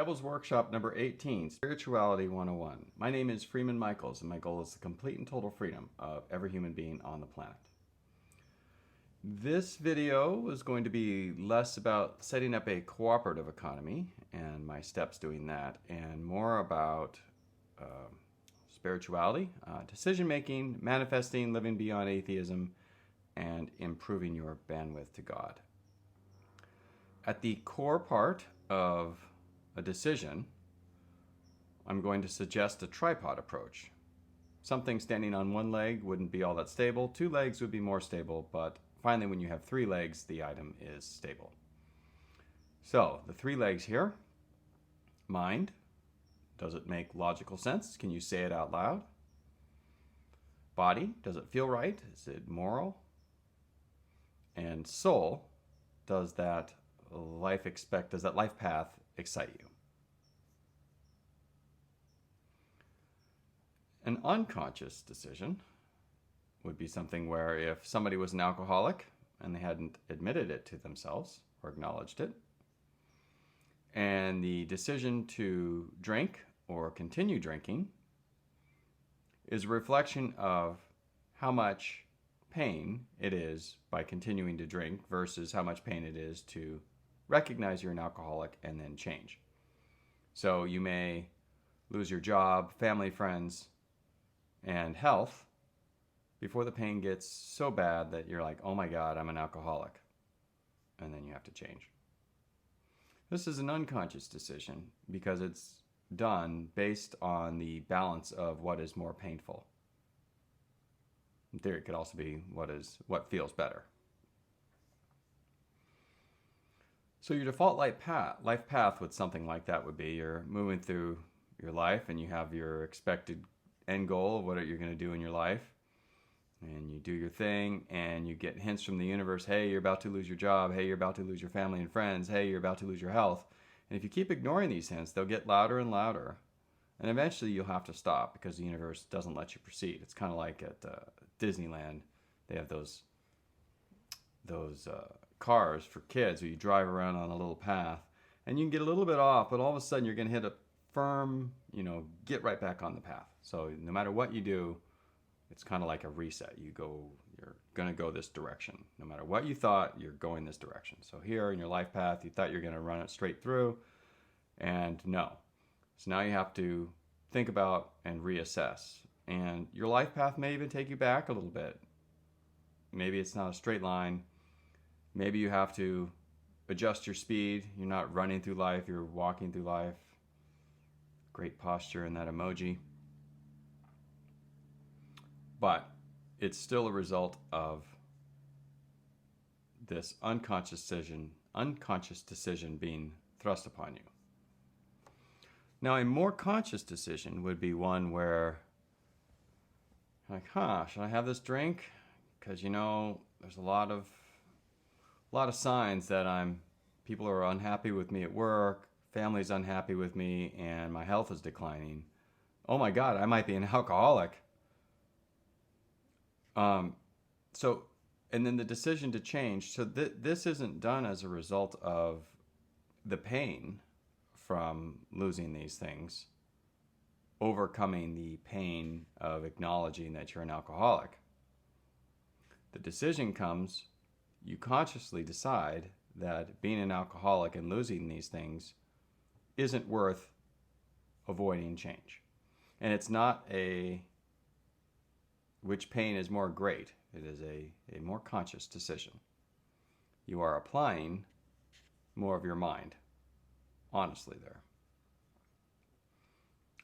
Devil's Workshop number 18, Spirituality 101. My name is Freeman Michaels, and my goal is the complete and total freedom of every human being on the planet. This video is going to be less about setting up a cooperative economy and my steps doing that, and more about spirituality, decision-making, manifesting, living beyond atheism, and improving your bandwidth to God. At the core part of a decision, I'm going to suggest a tripod approach. Something standing on one leg wouldn't be all that stable. 2 legs would be more stable, but finally when you have 3 legs, the item is stable. So the 3 legs here: mind. Does it make logical sense? Can you say it out loud? Body. Does it feel right? Is it moral? And soul. Does that life path excite you? An unconscious decision would be something where if somebody was an alcoholic and they hadn't admitted it to themselves or acknowledged it, and the decision to drink or continue drinking is a reflection of how much pain it is by continuing to drink versus how much pain it is to recognize you're an alcoholic and then change. So you may lose your job, family, friends, and health before the pain gets so bad that you're like, oh my God, I'm an alcoholic. And then you have to change. This is an unconscious decision because it's done based on the balance of what is more painful. In theory, it could also be what feels better. So your default life path with something like that would be you're moving through your life and you have your expected end goal of what you're going to do in your life. And you do your thing and you get hints from the universe. Hey, you're about to lose your job. Hey, you're about to lose your family and friends. Hey, you're about to lose your health. And if you keep ignoring these hints, they'll get louder and louder. And eventually you'll have to stop because the universe doesn't let you proceed. It's kind of like at Disneyland. They have those cars for kids where you drive around on a little path. And you can get a little bit off, but all of a sudden you're going to hit a firm, get right back on the path. So no matter what you do, it's kind of like a reset. You're going to go this direction. No matter what you thought, you're going this direction. So here in your life path, you thought you're going to run it straight through, and no. So now you have to think about and reassess. And your life path may even take you back a little bit. Maybe it's not a straight line. Maybe you have to adjust your speed. You're not running through life, you're walking through life. Great posture in that emoji. But it's still a result of this unconscious decision being thrust upon you. Now, a more conscious decision would be one where, like, should I have this drink? Because there's a lot of signs that people are unhappy with me at work, family's unhappy with me, and my health is declining. Oh my God, I might be an alcoholic. And then the decision to change. So this isn't done as a result of the pain from losing these things, overcoming the pain of acknowledging that you're an alcoholic. The decision comes, you consciously decide that being an alcoholic and losing these things isn't worth avoiding change. And it's not which pain is more great. It is a more conscious decision. You are applying more of your mind, honestly, there,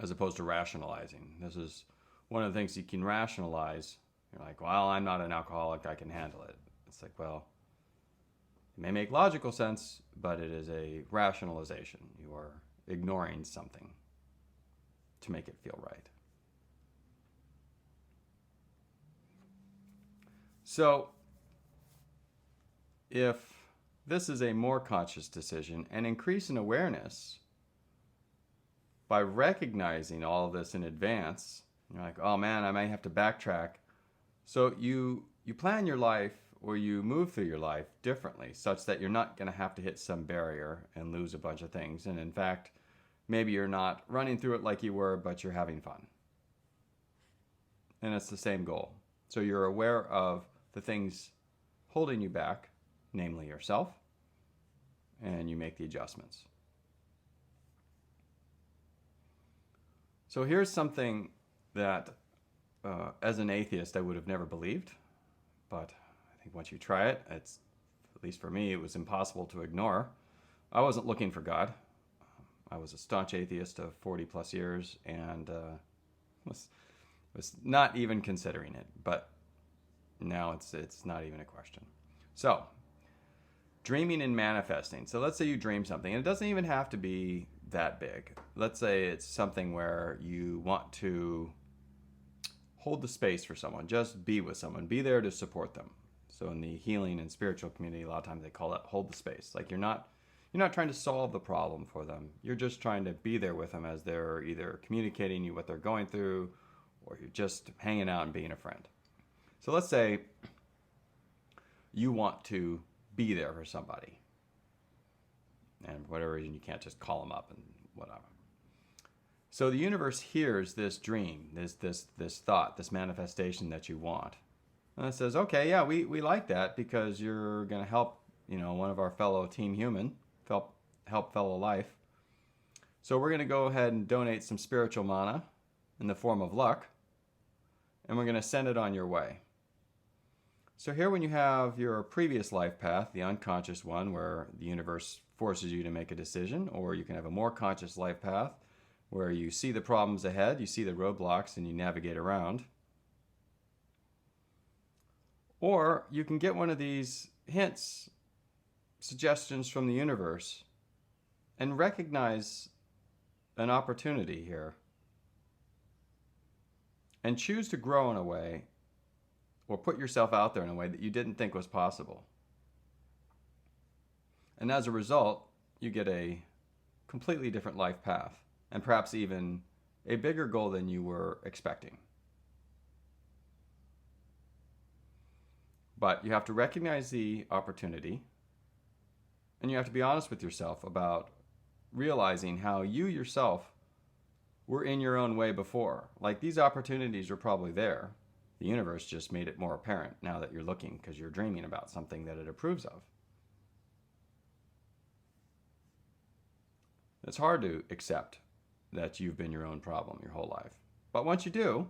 as opposed to rationalizing. This is one of the things you can rationalize. You're like, well, I'm not an alcoholic, I can handle it. It's like, well, it may make logical sense, but it is a rationalization. You are ignoring something to make it feel right. So, if this is a more conscious decision, an increase in awareness by recognizing all of this in advance, you're like, oh man, I might have to backtrack. So you plan your life or you move through your life differently such that you're not going to have to hit some barrier and lose a bunch of things. And in fact, Maybe you're not running through it like you were, but you're having fun. And it's the same goal. So you're aware of the things holding you back, namely yourself, and you make the adjustments. So here's something that, as an atheist, I would have never believed. But I think once you try it, it's, at least for me, it was impossible to ignore. I wasn't looking for God. I was a staunch atheist of 40 plus years and was not even considering it. But now it's not even a question. So, dreaming and manifesting. So let's say you dream something, and it doesn't even have to be that big. Let's say it's something where you want to hold the space for someone, just be with someone, be there to support them. So in the healing and spiritual community, a lot of times they call it hold the space. Like you're not trying to solve the problem for them. You're just trying to be there with them as they're either communicating you what they're going through, or you're just hanging out and being a friend. So let's say you want to be there for somebody, and for whatever reason you can't just call them up and whatever. So the universe hears this dream, this thought, this manifestation that you want, and it says, okay, yeah, we like that because you're going to help, one of our fellow team human, help fellow life. So we're going to go ahead and donate some spiritual mana in the form of luck, and we're going to send it on your way. So here, when you have your previous life path, the unconscious one, where the universe forces you to make a decision, or you can have a more conscious life path where you see the problems ahead, you see the roadblocks, and you navigate around. Or you can get one of these hints, suggestions from the universe, and recognize an opportunity here and choose to grow in a way, or put yourself out there in a way that you didn't think was possible. And as a result, you get a completely different life path, and perhaps even a bigger goal than you were expecting. But you have to recognize the opportunity, and you have to be honest with yourself about realizing how you yourself were in your own way before. Like, these opportunities were probably there. The universe just made it more apparent now that you're looking because you're dreaming about something that it approves of. It's hard to accept that you've been your own problem your whole life. But once you do,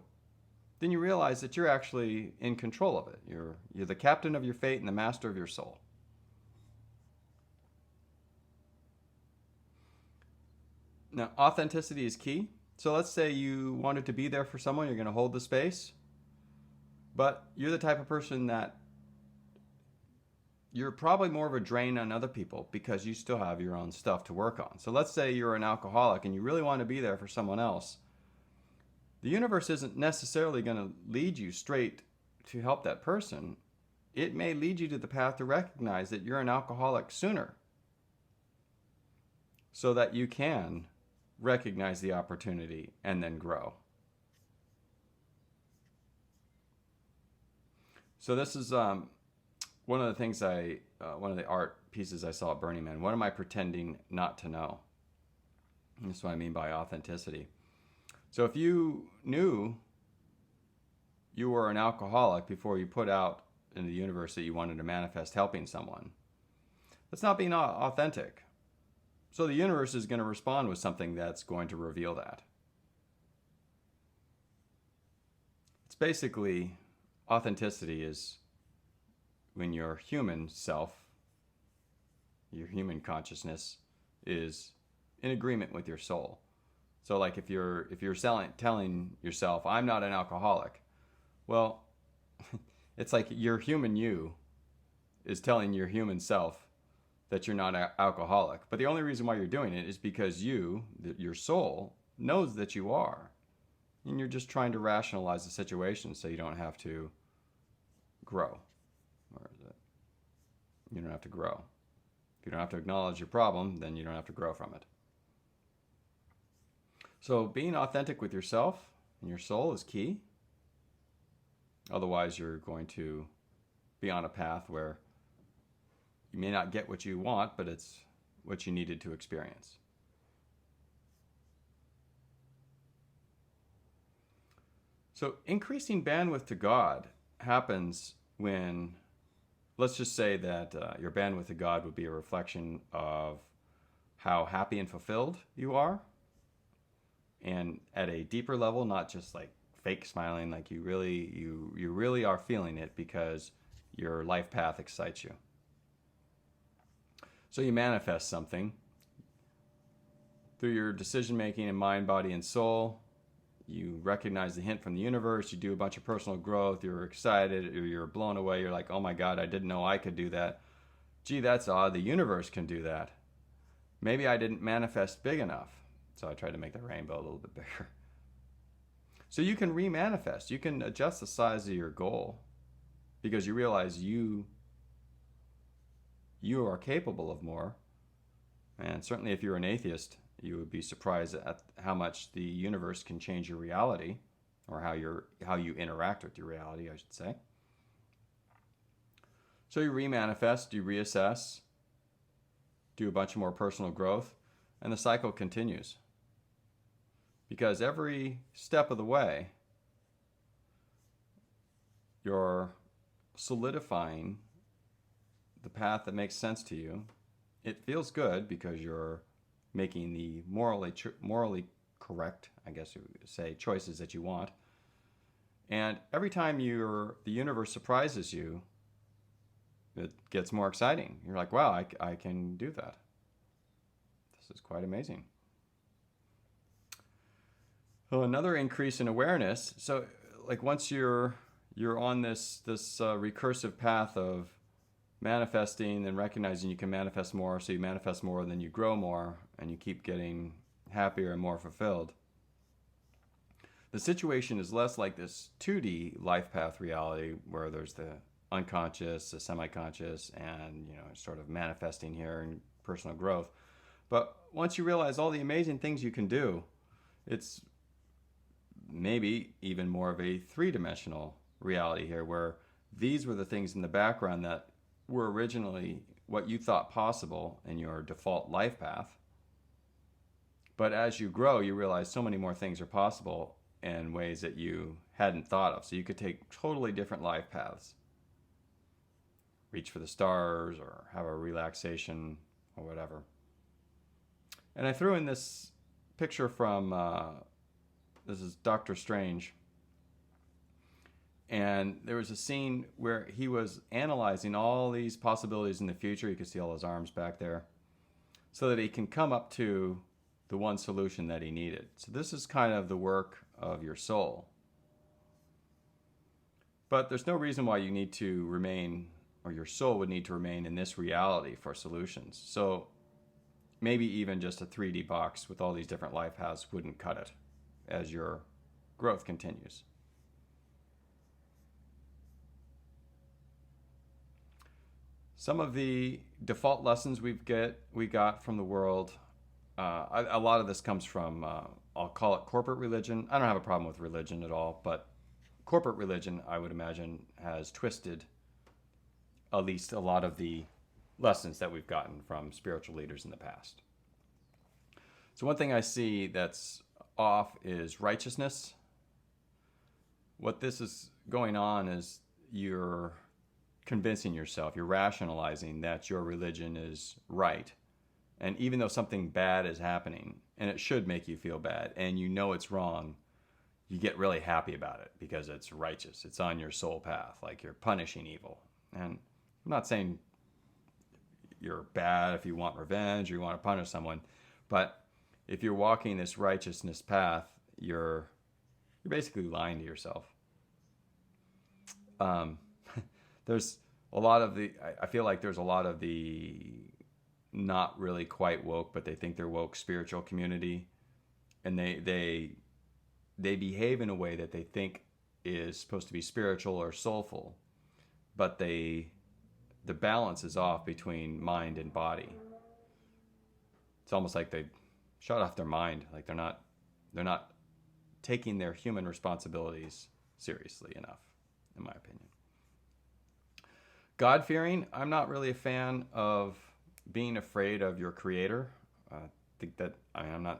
then you realize that you're actually in control of it. You're the captain of your fate and the master of your soul. Now, authenticity is key. So let's say you wanted to be there for someone, you're going to hold the space. But you're the type of person that you're probably more of a drain on other people because you still have your own stuff to work on. So let's say you're an alcoholic and you really want to be there for someone else. The universe isn't necessarily going to lead you straight to help that person. It may lead you to the path to recognize that you're an alcoholic sooner, so that you can recognize the opportunity and then grow. So this is one of the things one of the art pieces I saw at Burning Man. What am I pretending not to know? And that's what I mean by authenticity. So if you knew you were an alcoholic before you put out in the universe that you wanted to manifest helping someone, that's not being authentic. So the universe is going to respond with something that's going to reveal that. It's basically, authenticity is when your human self, your human consciousness, is in agreement with your soul. So like if you're telling yourself, I'm not an alcoholic, well, it's like your human you is telling your human self that you're not alcoholic. But the only reason why you're doing it is because your soul, knows that you are. And you're just trying to rationalize the situation so you don't have to grow. Or is it? You don't have to grow. If you don't have to acknowledge your problem, then you don't have to grow from it. So being authentic with yourself and your soul is key. Otherwise, you're going to be on a path where you may not get what you want, but it's what you needed to experience. So increasing bandwidth to God happens when, let's just say that your bandwidth to God would be a reflection of how happy and fulfilled you are, and at a deeper level, not just like fake smiling, like you really are feeling it because your life path excites you. So you manifest something through your decision making in mind, body, and soul. You recognize the hint from the universe. You do a bunch of personal growth. You're excited. Or you're blown away. You're like, oh my God, I didn't know I could do that. Gee, that's odd. The universe can do that. Maybe I didn't manifest big enough. So I tried to make the rainbow a little bit bigger. So you can remanifest. You can adjust the size of your goal because you realize you are capable of more. And certainly if you're an atheist, you would be surprised at how much the universe can change your reality, or how you interact with your reality, I should say. So you remanifest, you reassess, do a bunch more personal growth, and the cycle continues. Because every step of the way, you're solidifying the path that makes sense to you. It feels good because you're making the morally correct, I guess you would say, choices that you want. And every time the universe surprises you, it gets more exciting. You're like, wow, I can do that. This is quite amazing. So another increase in awareness. So like once you're on this recursive path of manifesting and recognizing you can manifest more, so you manifest more and then you grow more and you keep getting happier and more fulfilled. The situation is less like this 2D life path reality where there's the unconscious, the semi-conscious, and sort of manifesting here and personal growth. But once you realize all the amazing things you can do, it's maybe even more of a 3-dimensional reality here, where these were the things in the background that were originally what you thought possible in your default life path. But as you grow, you realize so many more things are possible in ways that you hadn't thought of. So you could take totally different life paths. Reach for the stars or have a relaxation or whatever. And I threw in this picture from, this is Doctor Strange. And there was a scene where he was analyzing all these possibilities in the future. You could see all his arms back there, so that he can come up to the one solution that he needed. So this is kind of the work of your soul. But there's no reason why you need to remain, or your soul would need to remain in this reality for solutions. So maybe even just a 3D box with all these different life paths wouldn't cut it as your growth continues. Some of the default lessons we got from the world, a lot of this comes from, I'll call it corporate religion. I don't have a problem with religion at all, but corporate religion, I would imagine, has twisted at least a lot of the lessons that we've gotten from spiritual leaders in the past. So one thing I see that's off is righteousness. What this is going on is you're convincing yourself, you're rationalizing that your religion is right. And even though something bad is happening, and it should make you feel bad, and you know it's wrong, you get really happy about it because it's righteous. It's on your soul path, like you're punishing evil. And I'm not saying you're bad if you want revenge or you want to punish someone, but if you're walking this righteousness path, you're basically lying to yourself. There's a lot of I feel like there's a lot of the not really quite woke, but they think they're woke spiritual community, and they behave in a way that they think is supposed to be spiritual or soulful, but the balance is off between mind and body. It's almost like they shut off their mind, like they're not taking their human responsibilities seriously enough, in my opinion. God-fearing, I'm not really a fan of being afraid of your creator. I don't know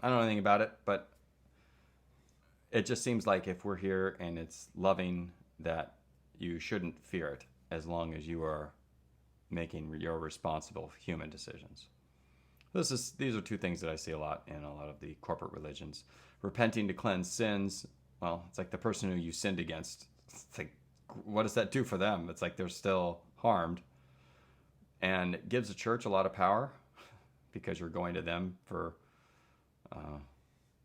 anything about it, but it just seems like if we're here and it's loving, that you shouldn't fear it as long as you are making your responsible human decisions. These are two things that I see a lot in a lot of the corporate religions. Repenting to cleanse sins. Well, it's like the person who you sinned against. It's like, what does that do for them? It's like they're still harmed. And it gives the church a lot of power because you're going to them for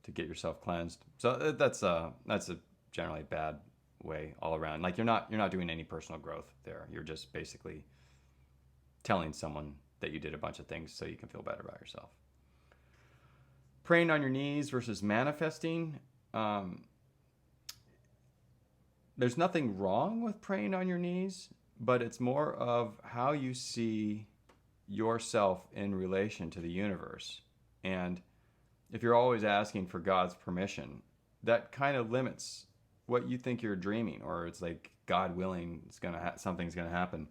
to get yourself cleansed. So that's a generally bad way all around. Like you're not doing any personal growth there. You're just basically telling someone that you did a bunch of things so you can feel better about yourself. Praying on your knees versus manifesting. There's nothing wrong with praying on your knees, but it's more of how you see yourself in relation to the universe. And if you're always asking for God's permission, that kind of limits what you think you're dreaming, or it's like God willing, something's gonna happen.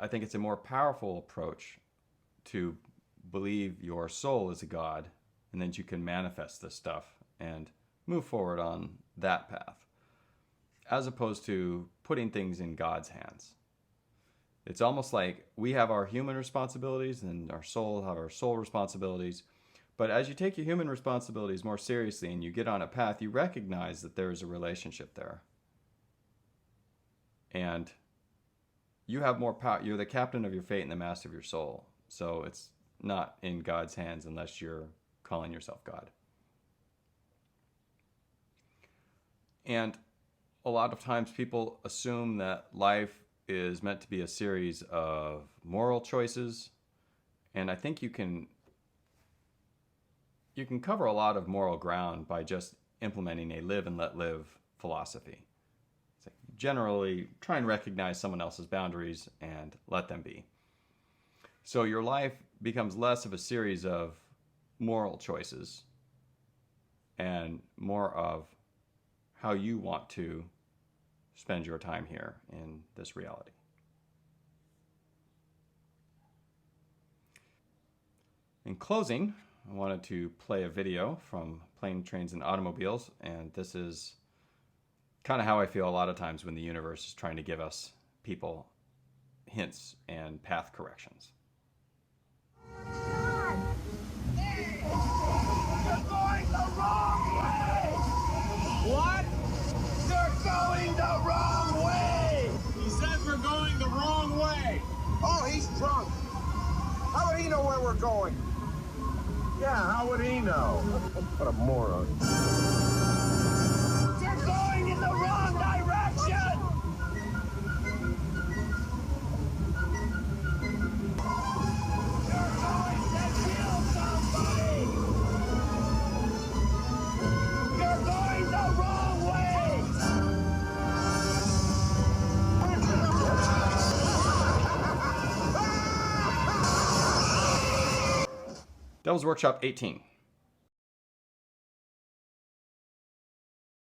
I think it's a more powerful approach to believe your soul is a God, and then you can manifest this stuff and move forward on that path, as opposed to putting things in God's hands. It's almost like we have our human responsibilities and our soul have our soul responsibilities. But as you take your human responsibilities more seriously and you get on a path, you recognize that there is a relationship there. And you have more power. You're the captain of your fate and the master of your soul. So it's not in God's hands unless you're calling yourself God. And a lot of times people assume that life is meant to be a series of moral choices. And I think you can cover a lot of moral ground by just implementing a live and let live philosophy. It's like generally try and recognize someone else's boundaries and let them be. So your life becomes less of a series of moral choices and more of how you want to spend your time here in this reality. In closing, I wanted to play a video from Plane, Trains, and Automobiles, and this is kind of how I feel a lot of times when the universe is trying to give us people hints and path corrections. You're going the wrong way! What? You're going the wrong way! He says we're going the wrong way. Oh, he's drunk. How would he know where we're going? Yeah, how would he know? What a moron. You're going in the wrong direction! You're going to kill somebody! You're going the wrong way! Devil's Workshop 18.